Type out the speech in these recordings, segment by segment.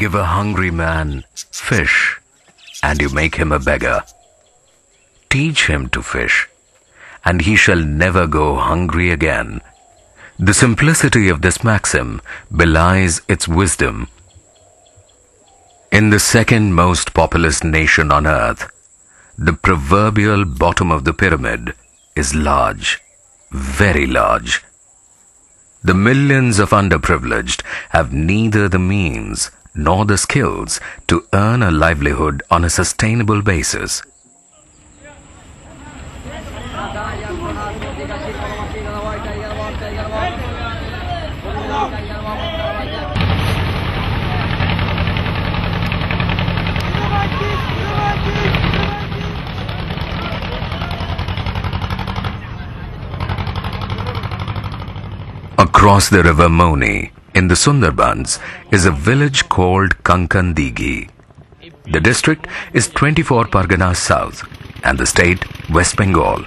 Give a hungry man fish, and you make him a beggar. Teach him to fish, and he shall never go hungry again. The simplicity of this maxim belies its wisdom. In the second most populous nation on earth, the proverbial bottom of the pyramid is large, very large. The millions of underprivileged have neither the means nor the skills to earn a livelihood on a sustainable basis. Across the river Moni, in the Sundarbans, is a village called Kankandigi. The district is 24 Parganas south and the state West Bengal.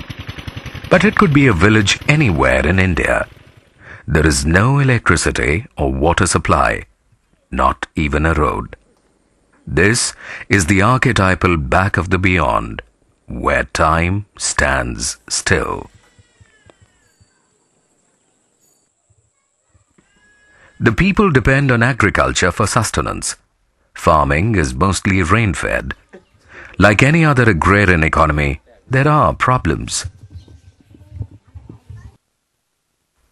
But it could be a village anywhere in India. There is no electricity or water supply, not even a road. This is the archetypal back of the beyond, where time stands still. The people depend on agriculture for sustenance. Farming is mostly rain-fed. Like any other agrarian economy, there are problems.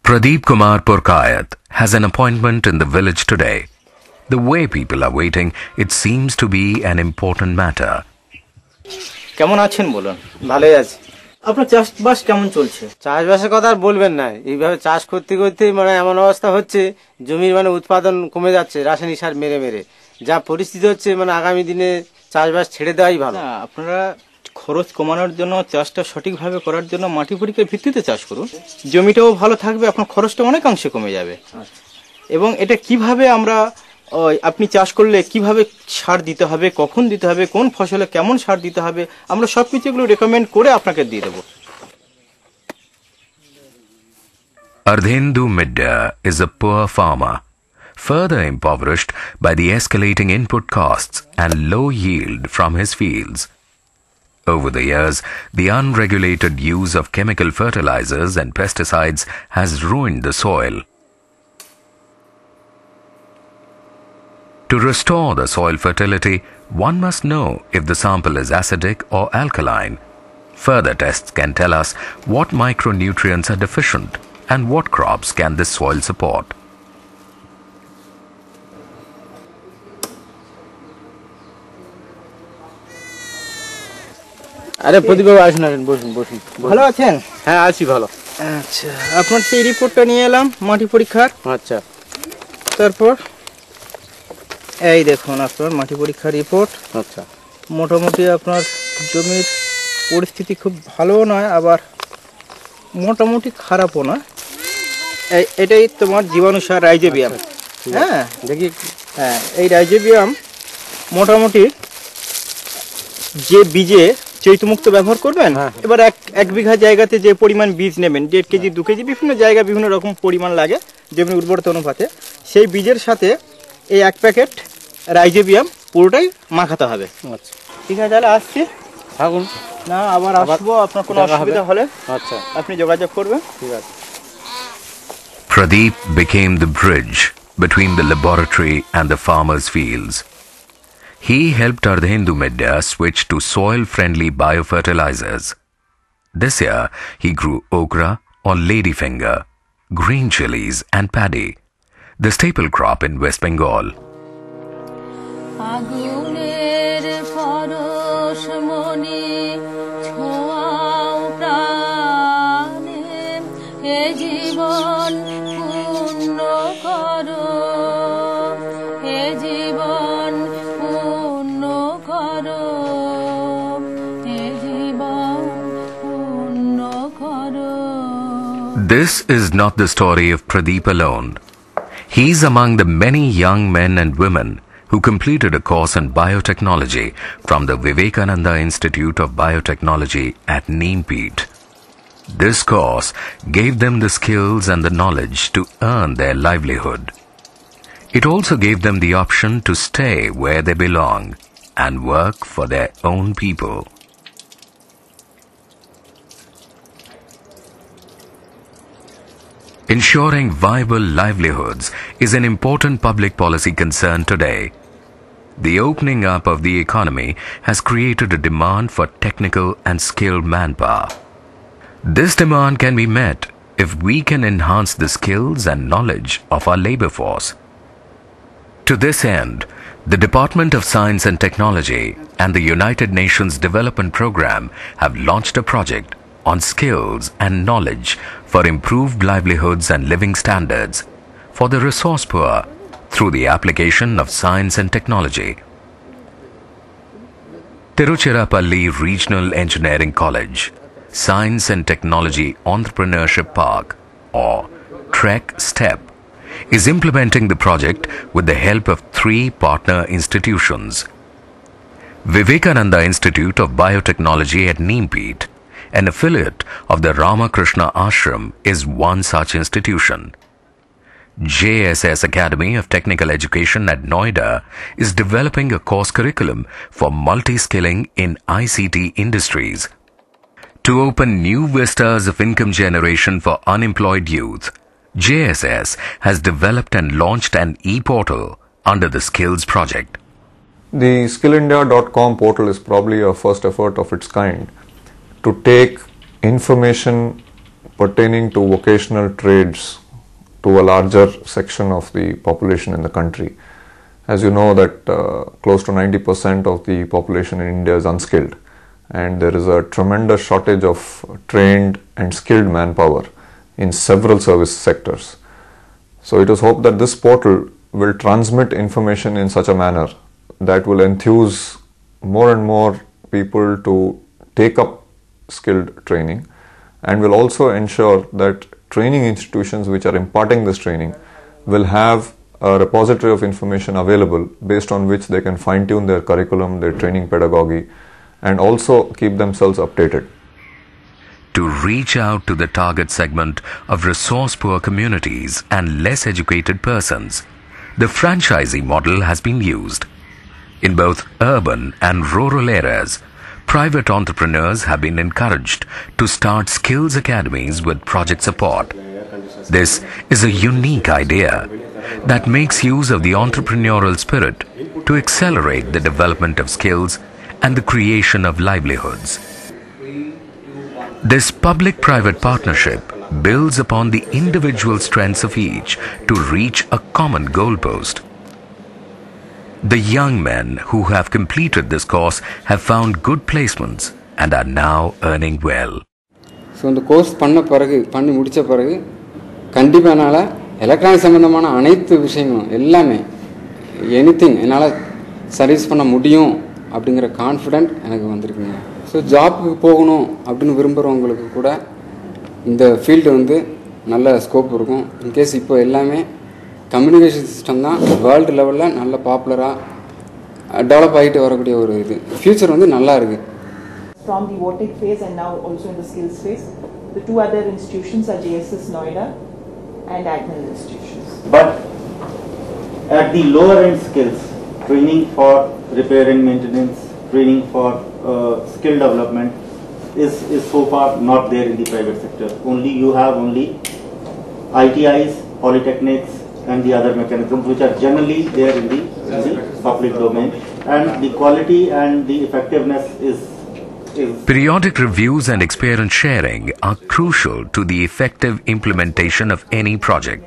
Pradeep Kumar Purkayat has an appointment in the village today. The way people are waiting, it seems to be an important matter. কেমন আছেন বলুন? ভালোই আছি। আপনার চাষবাস কেমন চলছে? চাষবাসের কথা আর বলবেন না, এইভাবে চাষ করতে করতে মানে এমন অবস্থা হচ্ছে জমির মানে উৎপাদন কমে যাচ্ছে রাসায়নিক সার মেরে মেরে। যা পরিস্থিতি হচ্ছে মানে আগামী দিনে চাষবাস ছেড়ে দেওয়াই ভালো। আপনারা খরচ কমানোর জন্য চাষটা সঠিকভাবে করার জন্য মাটি পরীক্ষার ভিত্তিতে চাষ করুন। জমিটাও ভালো থাকবে, আপনার খরচটা অনেকাংশে কমে যাবে। এবং এটা কিভাবে আমরা আপনি চাষ করলে কিভাবে সার দিতে হবে, কখন দিতে হবে, কোন ফসলে কেমন সার দিতে হবে, আমরা সবকিছু এগুলো রেকমেন্ড করে আপনাকে দিয়ে দেব। Ardhendu Midya is a poor farmer, further impoverished by the escalating input costs and low yield from his fields. Over the years, the unregulated use of chemical fertilizers and pesticides has ruined the soil. To restore the soil fertility, one must know if the sample is acidic or alkaline. Further tests can tell us what micronutrients are deficient and what crops can this soil support. আরে প্রদীপ বাবু আসুন, বসুন বসুন। ভালো আছেন? হ্যাঁ আছি ভালো। আচ্ছা, আপনার সেই রিপোর্টটা নিয়ে এলাম মাটি পরীক্ষার। আচ্ছা, তারপর এই দেখুন আপনার মাটি পরীক্ষার রিপোর্ট। আচ্ছা, মোটামুটি আপনার জমির পরিস্থিতি খুব ভালো নয়, আবার মোটামুটি খারাপও না। এটাই তোমার জীবাণু সার রাইজোবিয়াম। হ্যাঁ দেখি। হ্যাঁ, এই রাইজোবিয়াম মোটামুটি যে বীজে চৈতমুক্ত ব্যবহার করবেন। এবার এক বিঘা জায়গাতে যে পরিমাণ বীজ নেবেন, 1.5 কেজি 2 কেজি, বিভিন্ন জায়গায় বিভিন্ন রকম পরিমাণ লাগে জমির উর্বরতা অনুপাতে, সেই বীজের সাথে এই 1 প্যাকেট রাইজোবিয়াম পুরোটাই মাখাতে হবে। আচ্ছা ঠিক আছে, তাহলে আসছি। থাকুন। না, আবার আসবো, আপনার কোনো অসুবিধা হলে আচ্ছা আপনি যোগাযোগ করবেন। ঠিক আছে। Pradeep became the bridge between the laboratory and the farmer's fields. He helped Ardhendu Midya switch to soil-friendly biofertilizers. This year, he grew okra or ladyfinger, green chilies and paddy, the staple crop in West Bengal. This is not the story of Pradeep alone. He's among the many young men and women who completed a course in biotechnology from the Vivekananda Institute of Biotechnology at Neempeat. This course gave them the skills and the knowledge to earn their livelihood. It also gave them the option to stay where they belong and work for their own people. Ensuring viable livelihoods is an important public policy concern today. The opening up of the economy has created a demand for technical and skilled manpower. This demand can be met if we can enhance the skills and knowledge of our labor force. To this end, the Department of Science and Technology and the United Nations Development Programme have launched a project on skills and knowledge for improved livelihoods and living standards for the resource poor through the application of science and technology. Tiruchirappalli Regional Engineering College, Science and Technology Entrepreneurship Park, or TREC STEP, is implementing the project with the help of 3 partner institutions. Vivekananda Institute of Biotechnology at Neempeet, an affiliate of the Ramakrishna Ashram, is one such institution. JSS Academy of Technical Education at Noida is developing a course curriculum for multi-skilling in ICT industries. To open new vistas of income generation for unemployed youth, JSS has developed and launched an e-portal under the Skills Project. The skillindia.com portal is probably a first effort of its kind to take information pertaining to vocational trades to a larger section of the population in the country. As you know that close to 90% of the population in India is unskilled, and there is a tremendous shortage of trained and skilled manpower in several service sectors. So it is hoped that this portal will transmit information in such a manner that will enthuse more and more people to take up skilled training, and will also ensure that training institutions which are imparting this training will have a repository of information available based on which they can fine-tune their curriculum, their training pedagogy, and also keep themselves updated. To reach out to the target segment of resource-poor communities and less educated persons, the franchisee model has been used. In both urban and rural areas, private entrepreneurs have been encouraged to start skills academies with project support. This is a unique idea that makes use of the entrepreneurial spirit to accelerate the development of skills and the creation of livelihoods. This public-private partnership builds upon the individual strengths of each to reach a common goalpost. The young men who have completed this course have found good placements and are now earning well. So இந்த course பண்ணி முடிச்ச பிறகு கண்டிப்பா என்னால electronic சம்பந்தமான அனைத்து விஷயங்களும் எல்லாமே எனிதிங் என்னால சர்வீஸ் பண்ண முடியும் அப்படிங்கற கான்ஃபிடென்ட் எனக்கு வந்திருக்குங்க. ஸோ ஜாப்க்கு போகணும் அப்படின்னு விரும்புகிறவங்களுக்கு கூட இந்த ஃபீல்டு வந்து நல்ல ஸ்கோப் இருக்கும். இன்கேஸ் இப்போ எல்லாமே கம்யூனிகேஷன் சிஸ்டம் தான் வேர்ல்டு லெவலில் நல்ல பாப்புலராக டெவலப் ஆகிட்டு வரக்கூடிய ஒரு இது ஃபியூச்சர் வந்து நல்லா இருக்குது. From the VOTEC phase and now also in the skills phase, the 2 other institutions are JSS Noida and Agnel institutions. But at the lower end skills, training for repair and maintenance, training for skill development is so far not there in the private sector. You have only ITIs, polytechnics and the other mechanisms which are generally there in the public domain, and the quality and the effectiveness is Periodic reviews and experience sharing are crucial to the effective implementation of any project.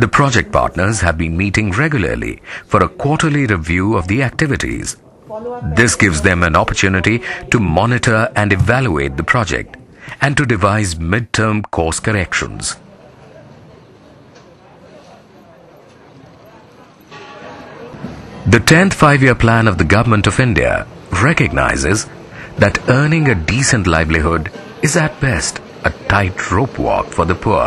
The project partners have been meeting regularly for a quarterly review of the activities. This gives them an opportunity to monitor and evaluate the project and to devise mid-term course corrections. The 10th five-year plan of the Government of India recognizes that earning a decent livelihood is at best a tightrope walk for the poor.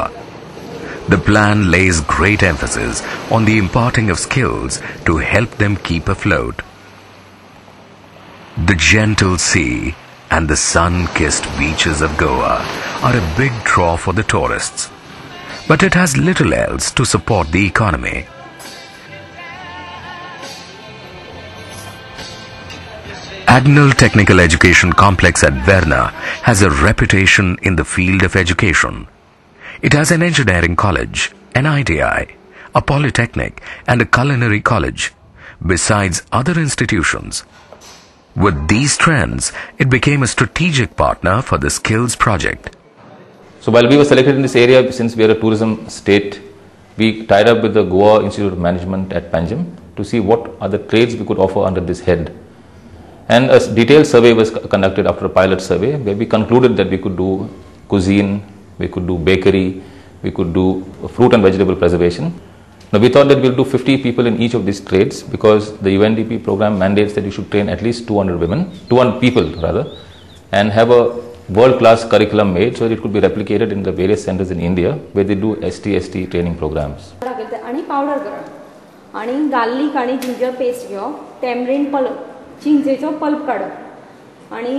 The plan lays great emphasis on the imparting of skills to help them keep afloat. The gentle sea and the sun-kissed beaches of Goa are a big draw for the tourists, but it has little else to support the economy. Agnel Technical Education Complex at Verna has a reputation in the field of education. It has an engineering college, an ITI, a polytechnic and a culinary college, besides other institutions. With these trends, it became a strategic partner for the skills project. So while we were selected in this area, since we are a tourism state, we tied up with the Goa Institute of Management at Panjim to see what are the trades we could offer under this head. And a detailed survey was conducted after a pilot survey where we concluded that we could do cuisine, we could do bakery, we could do fruit and vegetable preservation. Now we thought that we'll do 50 people in each of these trades because the UNDP program mandates that you should train at least 200 people rather, and have a world-class curriculum made so that it could be replicated in the various centers in India where they do ST training programs. आणि powder करप आणि garlic आणि ginger paste घेवप tamarind pulp चिंचेचो pulp काडप आणि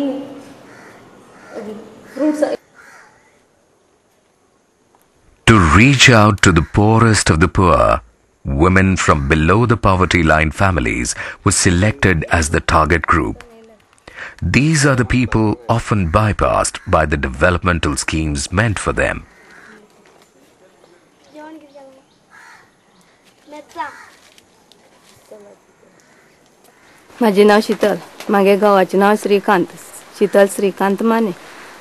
fruits. To reach out to the poorest of the poor, women from below the poverty line families were selected as the target group. These are the people often bypassed by the developmental schemes meant for them. माझे नाव शीतल, मागे गावाचे नाव श्रीकांत, शीतल श्रीकांत माने.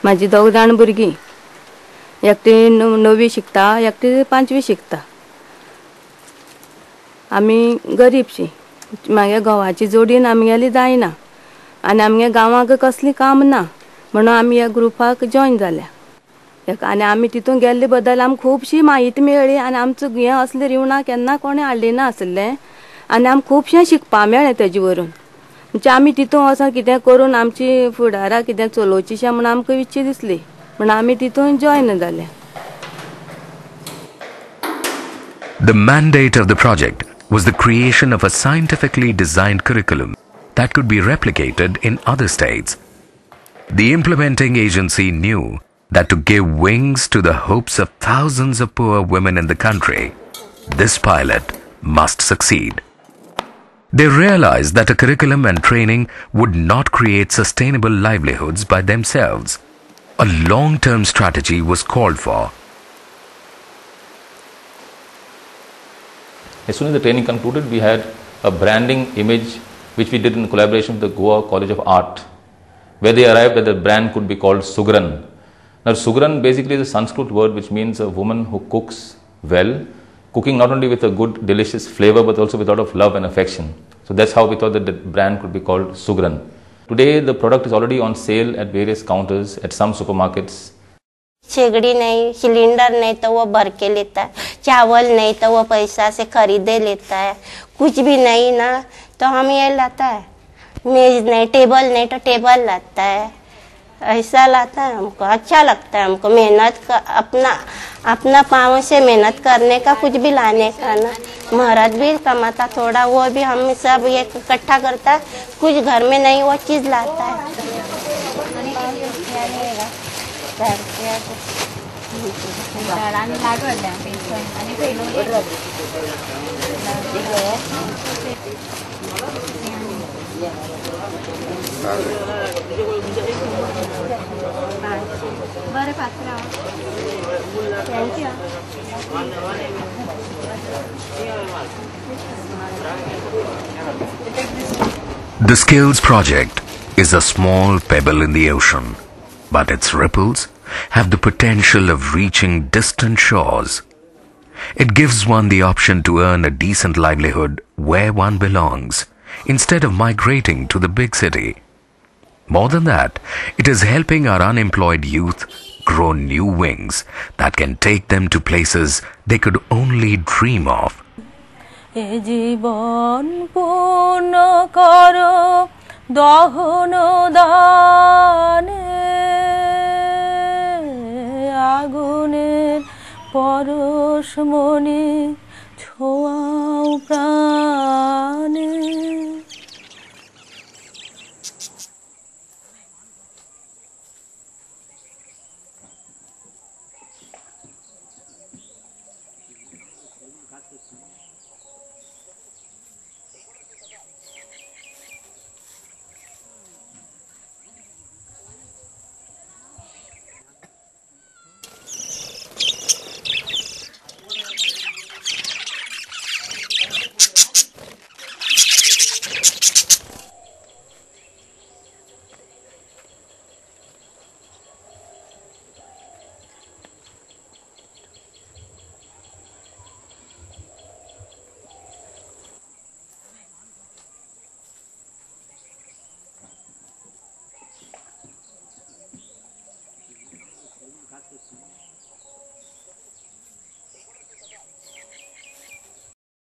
माझी 2 जाण भुरगीं, एकटी 9वी शिकता, एकटी 5वी शिकता. आमी गरीबशी, मागे गावाची जोडीन आमगेली जायना आनी आमगे गांवाक कसली काम ना म्हणून आमी ह्या ग्रुपाक जॉइन जाल्या. आनी आमी तितून गेल्ले बद्दल आमकां खुबशी माहिती मेळ्ळी आनी आमचो हें असलें रिवणा केन्ना कोणें हाडलें नासलें आनी आमकां खुबशें शिकपाक मेळ्ळें तेजे वरून. म्हणजे आमी तितून वचोन कितें करून आमची फुडाराक कितें चलोवचीशें म्हणून आमकां इच्छा दिसली म्हणून आमी तितून जॉइन जाले. The mandate of the project was the creation of a scientifically designed curriculum that could be replicated in other states. The implementing agency knew that to give wings to the hopes of thousands of poor women in the country, this pilot must succeed. They realized that a curriculum and training would not create sustainable livelihoods by themselves. A long-term strategy was called for. As soon as the training concluded, we had a branding image which we did in collaboration with the Goa College of Art, where they arrived that the brand could be called Sugran. Now Sugran basically is a Sanskrit word which means a woman who cooks well, cooking not only with a good delicious flavor but also with a lot of love and affection. So that's how we thought that the brand could be called Sugran. Today the product is already on sale at various counters at some supermarkets. शेगड़ी नहीं, cylinder नहीं तो वो भर के लेता है, चावल नहीं तो वो पैसा से खरीदे लेता है, कुछ भी नहीं ना तो हम ये लाता है, मेज नहीं, टेबल नहीं तो टेबल लाता है, ऐसा लाता है. हमको अच्छा लगता है, हमको मेहनत का अपना पाँव से मेहनत करने का, कुछ भी लाने का ना. मर्द भी कमाता थोड़ा, वो भी हम सब ये इकट्ठा करता है, कुछ घर में नहीं वो चीज़ लाता है. The Skills Project is a small pebble in the ocean, but its ripples have the potential of reaching distant shores. It gives one the option to earn a decent livelihood where one belongs, instead of migrating to the big city. More than that, it is helping our unemployed youth grow new wings that can take them to places they could only dream of. জীবন পূর্ণ করো দহন দানে আগুনের পরশ মনে ছোঁয়াও প্রাণে